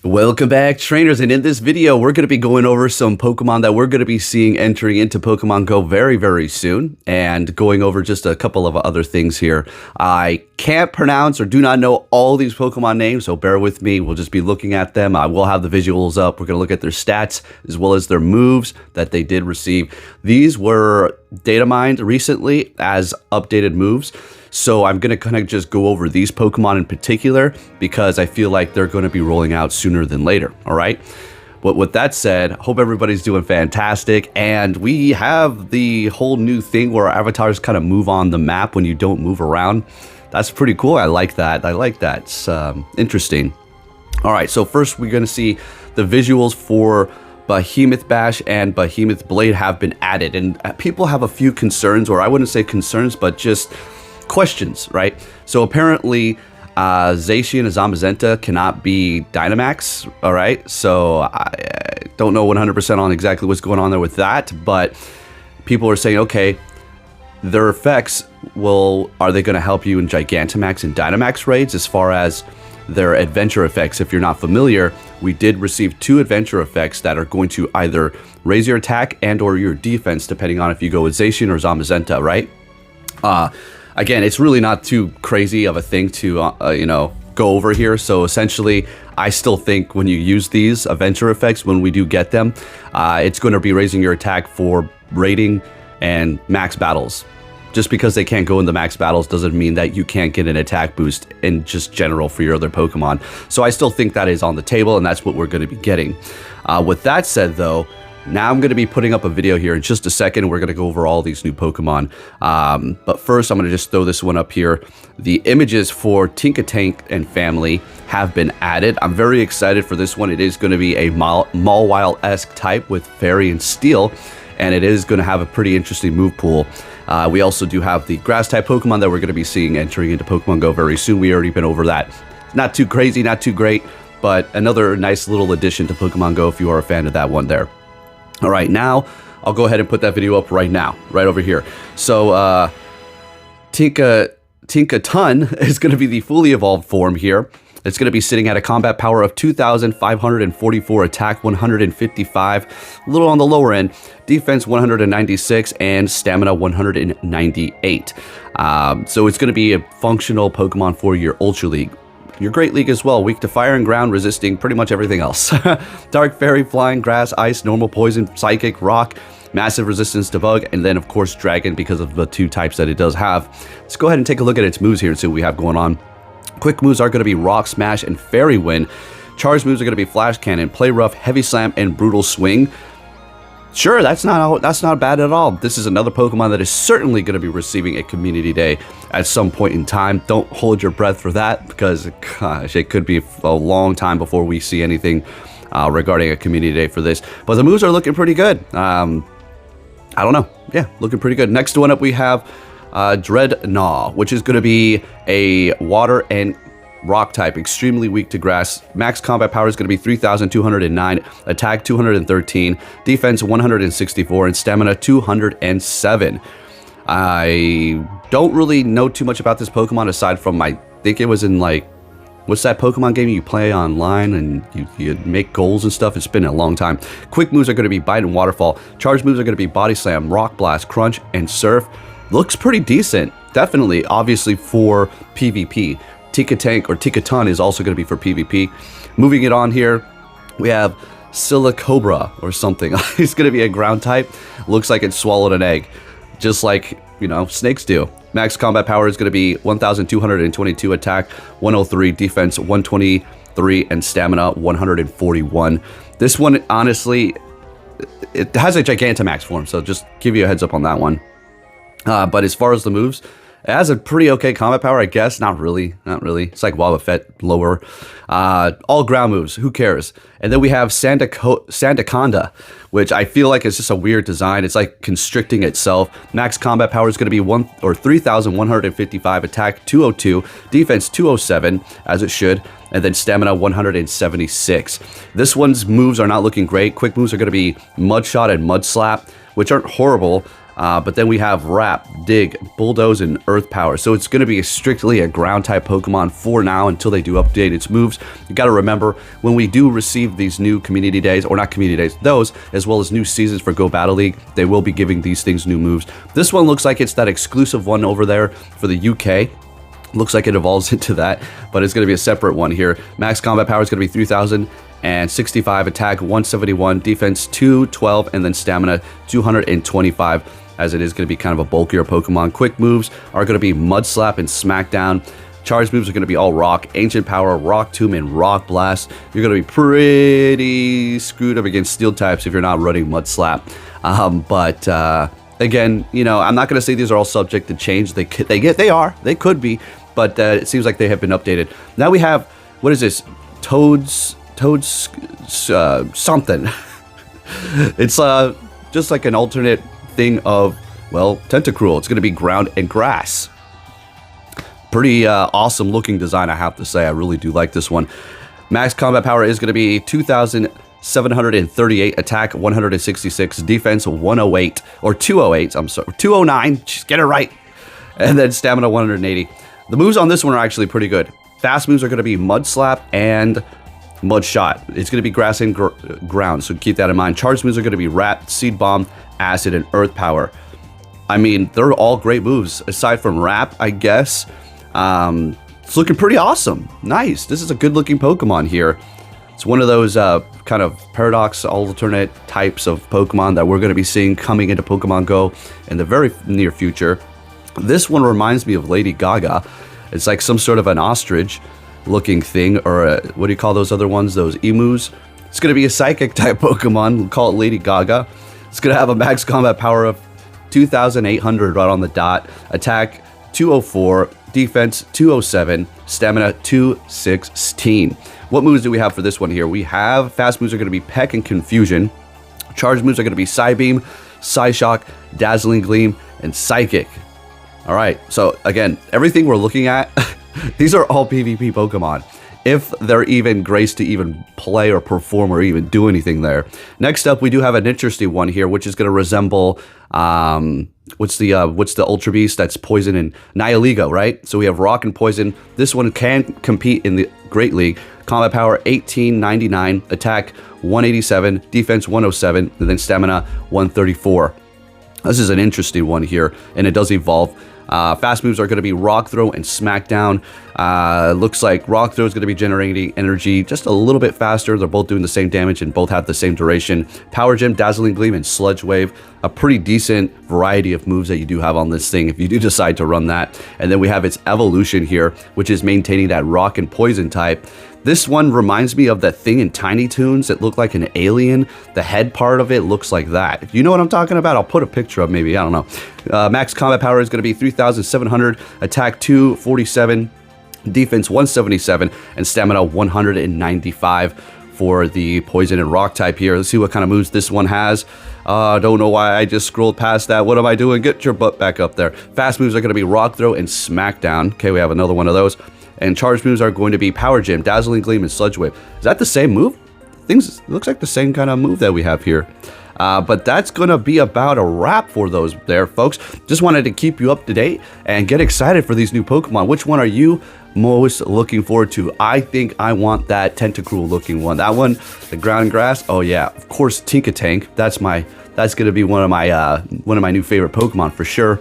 Welcome back, trainers, and in this video we're going to be going over some Pokemon that we're going to be seeing entering into Pokemon Go very soon, and going over just a couple of other things here. I can't pronounce or do not know all these Pokemon names, so bear with me. We'll just be looking at them. I will have the visuals up. We're going to look at their stats as well as their moves that they did receive. These were data mined recently as updated moves. So I'm going to kind of just go over these Pokemon in particular because I feel like they're going to be rolling out sooner than later, all right? But with that said, hope everybody's doing fantastic, and we have the whole new thing where our avatars kind of move on the map when you don't move around. That's pretty cool. I like that. It's interesting. All right, so first we're going to see the visuals for Behemoth Bash and Behemoth Blade have been added, and people have a few concerns, or I wouldn't say concerns, but just questions, right? So apparently Zacian and Zamazenta cannot be Dynamax, all right? So I don't know 100% on exactly what's going on there with that, but people are saying, okay, their effects are they going to help you in Gigantamax and Dynamax raids? As far as their adventure effects, if you're not familiar, we did receive 2 adventure effects that are going to either raise your attack and or your defense, depending on if you go with Zacian or Zamazenta, right? Again, it's really not too crazy of a thing to, go over here. So essentially, I still think when you use these adventure effects, when we do get them, it's going to be raising your attack for raiding and max battles. Just because they can't go in the max battles doesn't mean that you can't get an attack boost in just general for your other Pokemon. So I still think that is on the table, and that's what we're going to be getting. With that said, though, now I'm going to be putting up a video here in just a second. We're going to go over all these new Pokemon. But first, I'm going to just throw this one up here. The images for Tinkaton and family have been added. I'm very excited for this one. It is going to be a Mawile-esque type with Fairy and Steel, and it is going to have a pretty interesting move pool. We also do have the Grass-type Pokemon that we're going to be seeing entering into Pokemon Go very soon. We already been over that. Not too crazy, not too great, but another nice little addition to Pokemon Go if you are a fan of that one there. All right, now I'll go ahead and put that video up right now, right over here. So Tinkaton is going to be the fully evolved form here. It's going to be sitting at a combat power of 2,544, attack 155, a little on the lower end, defense 196, and stamina 198. So it's going to be a functional Pokemon for your Ultra League. Your Great League as well, weak to fire and ground, resisting pretty much everything else. Dark, Fairy, Flying, Grass, Ice, Normal, Poison, Psychic, Rock, massive resistance to Bug, and then of course Dragon because of the 2 types that it does have. Let's go ahead and take a look at its moves here and see what we have going on. Quick moves are going to be Rock Smash and Fairy Wind. Charge moves are going to be Flash Cannon, Play Rough, Heavy Slam, and Brutal Swing. Sure, that's not bad at all. This is another Pokemon that is certainly going to be receiving a Community Day at some point in time. Don't hold your breath for that because, gosh, it could be a long time before we see anything regarding a Community Day for this. But the moves are looking pretty good. I don't know. Yeah, looking pretty good. Next one up, we have Drednaw, which is going to be a Water and Rock type, extremely weak to grass. Max combat power is going to be 3,209, attack 213, defense 164, and stamina 207. I don't really know too much about this Pokemon aside from I think it was in what's that Pokemon game you play online and you make goals and stuff? It's been a long time. Quick moves are going to be Bite and Waterfall. Charge moves are going to be Body Slam, Rock Blast, Crunch, and Surf. Looks pretty decent. Definitely, obviously for PvP. Tinkaton is also going to be for PvP. Moving it on here, we have Silicobra or something. It's going to be a ground type. Looks like it swallowed an egg, just like, snakes do. Max combat power is going to be 1,222, attack 103, defense 123, and stamina 141. This one, honestly, it has a Gigantamax form, so just give you a heads up on that one. But as far as the moves, it has a pretty okay combat power, I guess. Not really. It's like Wobbuffet lower. All ground moves, who cares? And then we have Sandaconda, which I feel like is just a weird design. It's like constricting itself. Max combat power is going to be 3,155, attack 202, defense 207, as it should, and then stamina 176. This one's moves are not looking great. Quick moves are going to be Mud Shot and Mud Slap, which aren't horrible. But then we have Wrap, Dig, Bulldoze, and Earth Power. So it's going to be strictly a ground type Pokemon for now until they do update its moves. You got to remember, when we do receive these new community days, or not community days, those, as well as new seasons for Go Battle League, they will be giving these things new moves. This one looks like it's that exclusive one over there for the UK. Looks like it evolves into that, but it's going to be a separate one here. Max combat power is going to be 3,065, attack 171, defense 212, and then stamina 225. As it is going to be kind of a bulkier Pokemon. Quick moves are going to be Mud Slap and Smackdown. Charge moves are going to be all Rock, Ancient Power, Rock Tomb, and Rock Blast. You're going to be pretty screwed up against Steel types if you're not running Mud Slap. Again, you know, I'm not going to say these are all subject to change. They could be, but it seems like they have been updated. Now we have, what is this? Toads something. It's just like an alternate thing of, well, Tentacruel. It's going to be ground and grass. Pretty awesome looking design, I have to say. I really do like this one. Max combat power is going to be 2,738, attack 166, defense 108, or 208, I'm sorry, 209, just get it right. And then stamina 180. The moves on this one are actually pretty good. Fast moves are going to be Mud Slap and Mud Shot. It's going to be grass and ground, so keep that in mind. Charge moves are going to be Wrap, Seed Bomb, Acid, and Earth Power. I mean, they're all great moves, aside from Wrap, I guess. It's looking pretty awesome. Nice. This is a good-looking Pokemon here. It's one of those kind of paradox alternate types of Pokemon that we're going to be seeing coming into Pokemon Go in the very near future. This one reminds me of Lady Gaga. It's like some sort of an ostrich-looking thing, or what do you call those other ones? Those emus. It's going to be a Psychic type Pokemon. We'll call it Lady Gaga. It's going to have a max combat power of 2,800 right on the dot. Attack 204, defense 207, stamina 216. What moves do we have for this one here? We have fast moves are going to be Peck and Confusion. Charge moves are going to be Psybeam, Psyshock, Dazzling Gleam, and Psychic. All right, so again, everything we're looking at, these are all PvP Pokemon, if they're even graced to even play or perform or even do anything there. Next up, we do have an interesting one here, which is going to resemble, what's the Ultra Beast that's Poison and Nihilego, right? So we have Rock and Poison. This one can compete in the Great League. Combat power 1899, attack 187, defense 107, and then stamina 134. This is an interesting one here, and it does evolve. Fast moves are going to be Rock Throw and Smackdown. Looks like Rock Throw is going to be generating energy just a little bit faster. They're both doing the same damage and both have the same duration. Power Gem, Dazzling Gleam, and Sludge Wave. A pretty decent variety of moves that you do have on this thing if you do decide to run that. And then we have its evolution here, which is maintaining that Rock and Poison type. This one reminds me of that thing in Tiny Toons that looked like an alien. The head part of it looks like that. If you know what I'm talking about, I'll put a picture up maybe. I don't know. Max combat power is going to be 3,700, attack 247, defense 177, and stamina 195 for the Poison and Rock type here. Let's see what kind of moves this one has. Don't know why I just scrolled past that. What am I doing? Get your butt back up there. Fast moves are going to be Rock Throw and Smackdown. Okay, we have another one of those. And charge moves are going to be Power Gem, Dazzling Gleam, and Sludge Wave. Is that the same move? Things looks like the same kind of move that we have here. But that's going to be about a wrap for those there, folks. Just wanted to keep you up to date and get excited for these new Pokemon. Which one are you most looking forward to? I think I want that Tentacruel looking one. That one, the ground grass. Oh yeah, of course, Tinkaton. That's going to be one of my new favorite Pokemon for sure.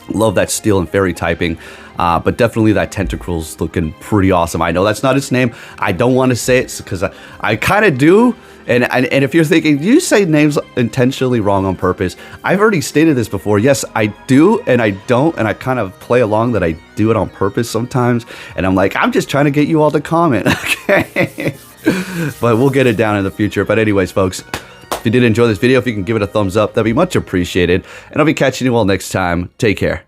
Love that Steel and Fairy typing. But definitely that Tentacruel's looking pretty awesome. I know that's not its name. I don't want to say it because I kind of do. And if you're thinking, do you say names intentionally wrong on purpose? I've already stated this before. Yes, I do and I don't. And I kind of play along that I do it on purpose sometimes. And I'm like, I'm just trying to get you all to comment. Okay. But we'll get it down in the future. But anyways, folks, if you did enjoy this video, if you can give it a thumbs up, that'd be much appreciated. And I'll be catching you all next time. Take care.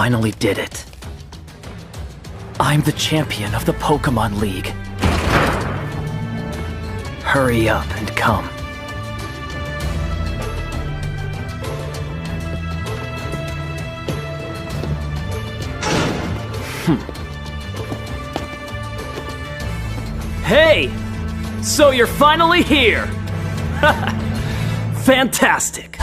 finally did it. I'm the champion of the Pokemon League. Hurry up and come. Hey! So you're finally here! Fantastic!